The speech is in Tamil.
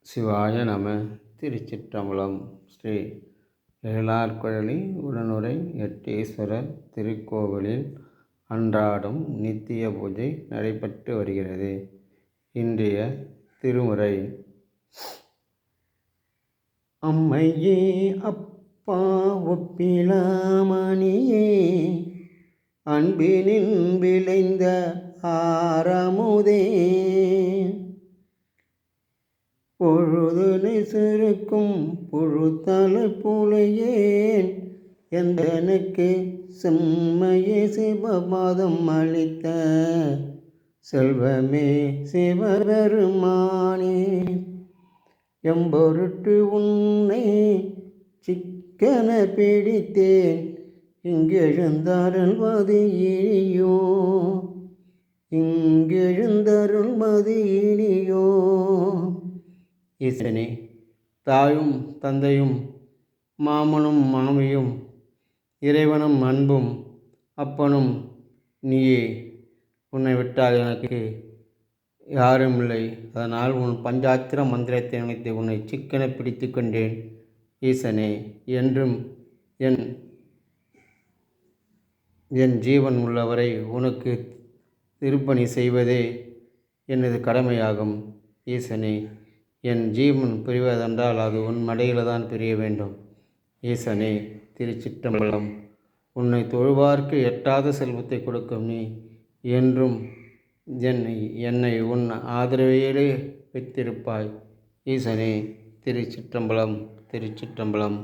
சிவாய நம. திருச்சிற்றம்பலம். ஸ்ரீ ஏழார்குழலி உடனுறை எட்டீஸ்வரர் திருக்கோவிலில் அன்றாடம் நித்திய பூஜை நடைபெற்று வருகிறது. இன்றைய திருமுறை: அம்மையே அப்பா ஒப்பிலாமணியே, அன்பினின் விளைந்த ஆரமுதே, பொழுதுனை சிறுக்கும் புழுத்தலை புலையேன், எந்தனுக்கு செம்மையே சிவபாதம் அளித்த செல்வமே சிவபெருமானே, எம்பொருட்டு உன்னை சிக்கன பிடித்தேன், இங்கெழுந்தருள்வது இனியோ, இங்கெழுந்தருள்வது இனியோ. ஈசனே, தாயும் தந்தையும் மாமனும் மாமியும் இறைவனும் அன்பும் அப்பனும் நீயே. உன்னை விட்டால் எனக்கு யாரும் இல்லை. அதனால் உன் பஞ்சாத்திர மந்திரத்தை நினைத்து உன்னை சிக்கன பிடித்து கொண்டேன். ஈசனே, என்றும் என் ஜீவன் உள்ளவரை உனக்கு திருப்பணி செய்வதே எனது கடமையாகும். ஈசனே, என் ஜீவன் பிரிவதென்றால் அது உன் மடையில் தான் பிரிய வேண்டும். ஈசனே, திருச்சிற்றம்பலம். உன்னை தொழுவார்க்கு எட்டாத செல்வத்தை கொடுக்கும் நீ என்றும் என்னை உன் ஆதரவையிலே வைத்திருப்பாய். ஈசனே, திருச்சிற்றம்பலம். திருச்சிற்றம்பலம்.